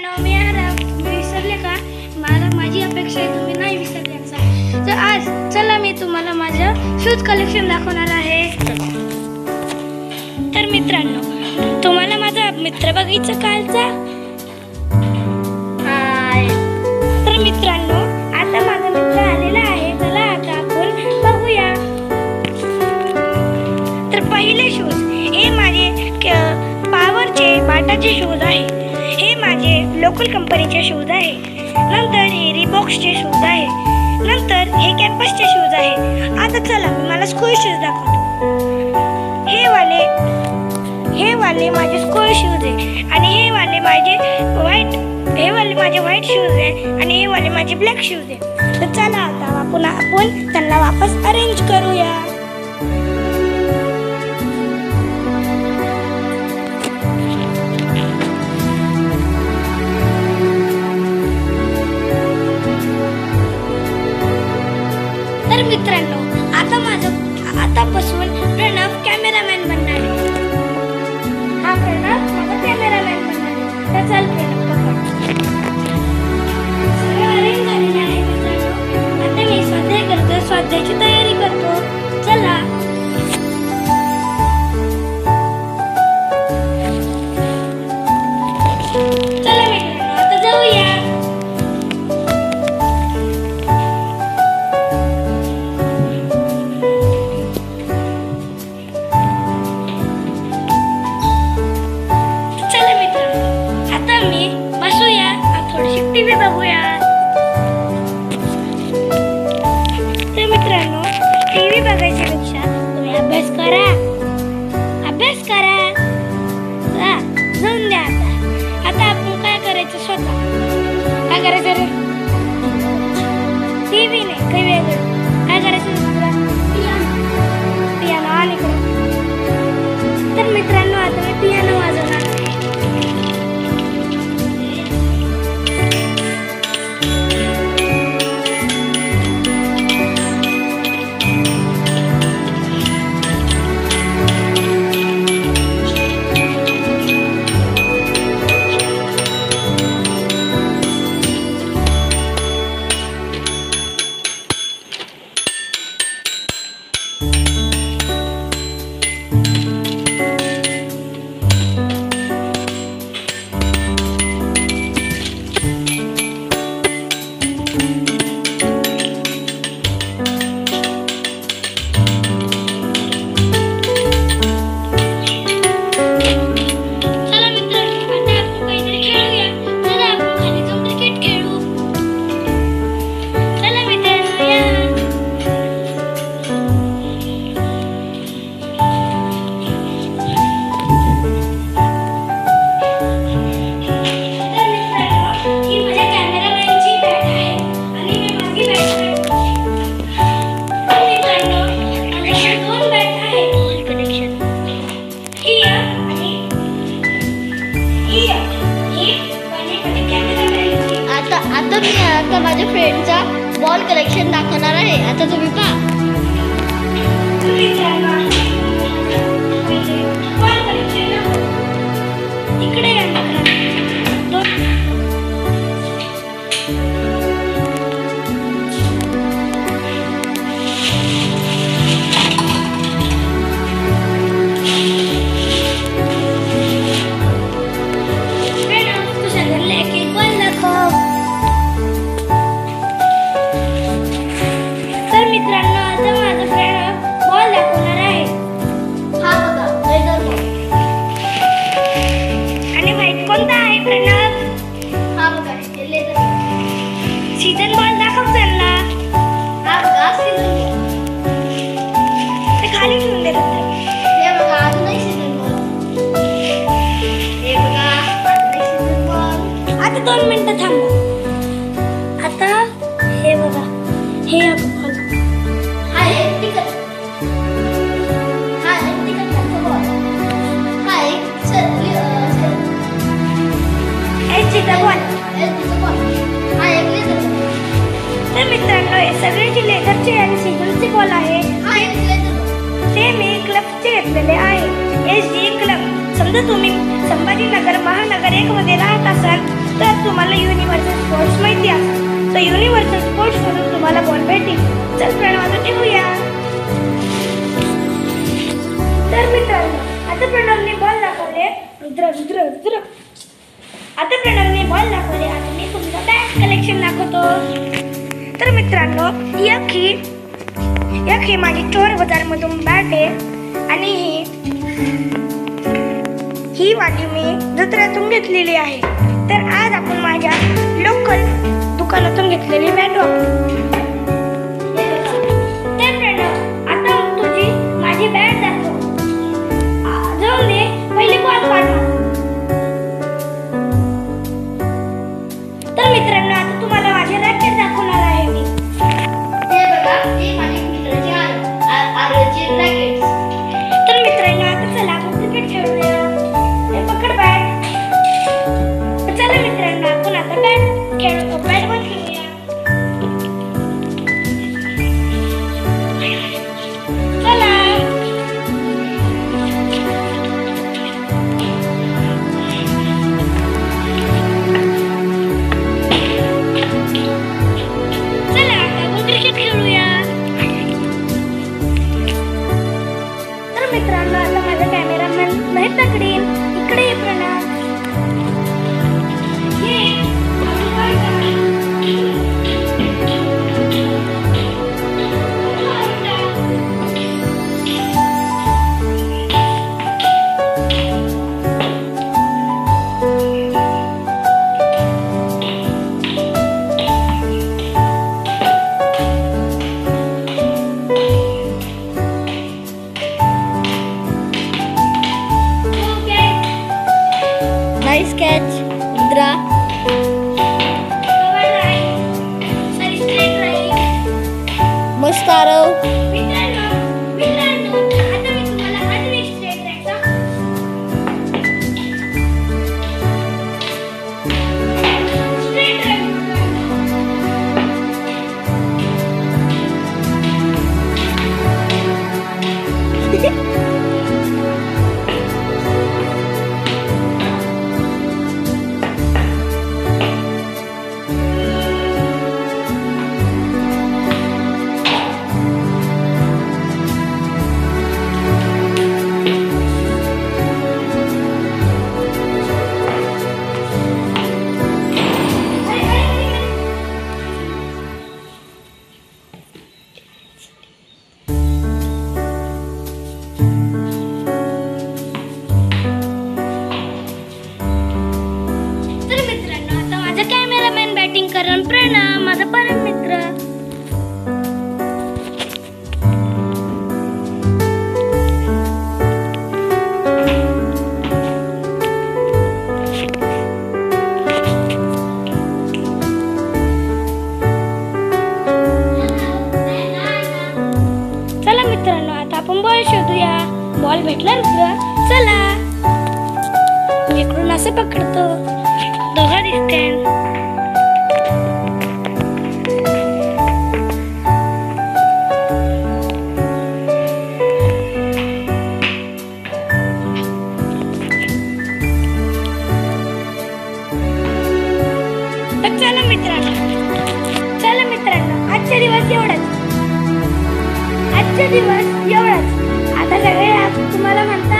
मित्रांनो, मी विसरले का? माझी अपेक्षा आहे तुम्ही नाही विसरले असाल. तर आज चला मी तुम्हाला माझं शूज कलेक्शन दाखवणार आहे. तर मित्रांनो, तुम्हाला माझा मित्र बघायचं कालचा? हाय. तर मित्रांनो, आता माझा मित्र आलेला आहे. चला आता आपण बघूया. तर पहिले शूज हे माझे पावरचे बाटाचे शूज आहे. हे माझे लोकल कंपनीचे शूज आहे. नंतर हे रिबॉक्सचे शूज आहे. नंतर हे कॅम्पसचे शूज आहे. आता चला मी मला स्कूल शूज दाखवतो. हे वाले माझे स्कूल शूज आहे आणि हे वाले माझे व्हाईट शूज आहे आणि हे वाले माझे ब्लॅक शूज आहे. तर चला आता आपण त्यांना वापस अरेंज करूया. तर मित्रांनो, आतापासून प्रणव कॅमेरामॅन बनणार आहे. हा प्रणव माझा कॅमेरामॅन बनणार आहे. तर चल प्रणव, पकड. सगळं अरेंज झालेलं आहे मित्रांनो. आता मी स्वाध्याय करतो, स्वाध्यायाची तयारी करतो. चला. चला मित्रांनो, आता जाऊया. टीव्ही बघूया. तर मित्रांनो, टीव्ही बघायच्या पेक्षा तुम्ही अभ्यास करा. जाऊन द्या. आता आपण काय करायचं? स्वतः काय करायचं रे? टीव्ही नाही, काही वेगळं काय करायचं? पियानो आणि तर मित्रांनो, आता मी पियानो वाजवणार. आता माझ्या फ्रेंडचा बॉल कलेक्शन दाखवणार आहे. आता तुम्ही पहा. इकडे तुझ्या घरला एक बॉल दाखव. मित्रांनो, आता माझा फ्रेंड बॉल दाखवणार आहे. हा बघा, लेदर बॉल. आणि व्हाईट कोणता आहे प्रणव? हा बघा, लेदर बॉल. सीझन बॉल दाखव त्यांना. हा बघा, सीझन बॉल. ते खाली ठेवून दे. हे बघा, अजून नाही सीझन बॉल. हे बघा, अजून नाही सीझन बॉल. आता 2 मिनिटं थांबा. आता हे बघा, हे तर मित्रांनो, हे सगळे जे लेदरचे आणि सीझनचे बॉल आहे ते मी क्लबचे घेतलेले आहे. SG club. समजा तुम्ही संभाजीनगर महानगर 1 मध्ये राहत असाल तर तुम्हाला युनिव्हर्सल स्पोर्ट्स माहिती आहे, तर युनिव्हर्सल स्पोर्ट्स मधून तुम्हाला बॉल भेटेल. चल प्रणव, आता ठेवूया. तर मित्रांनो, आता प्रणवने बॉल दाखवले. आता प्रणवने बॉल दाखवले. आता मी तुमचं बॅट कलेक्शन दाखवतो. तर मित्रांनो, ही माझी चोर बाजार मधून बॅट आहे आणि ही वाली मी जत्रेतून घेतलेली आहे. तर आज आपण माझ्या लोकल दुकानातून घेतलेली बॅट वापरू. तर प्रणव, आता तुझी माझी बॅट दाखव. जाऊन दे, पहिली बॉल पाडा. तर मित्रांनो, आता तुम्हाला माझे रॅकेट दाखवणार आहे मी. हे बघा, हे माझे मित्राचे आरचे रॅकेट्स. तर मित्रांनो, आता चला आपण क्रिकेट खेळूया. हे पकड बॅट. चला मित्रांनो, आपण आता बॅट बॉल खेळूया. चला. मित्रांनो, आता माझा कॅमेरामॅन नाही पकडेल. इकडे ये प्रणव. Nice catch Indra. मस्त आरव. मित्रांनो, आता मी तुम्हाला आठवी स्ट्रेट द्यायचा. स्ट्रेट करण प्रणव, माझा परम मित्र. चला मित्रांनो, आता आपण बॉल शोधूया. बॉल भेटला मित्र. चला, इकडून असं पकडतो. दोघं दिसते. चला मित्रांनो, आजचा दिवस एवढाच. आता सगळे तुम्हाला म्हणतात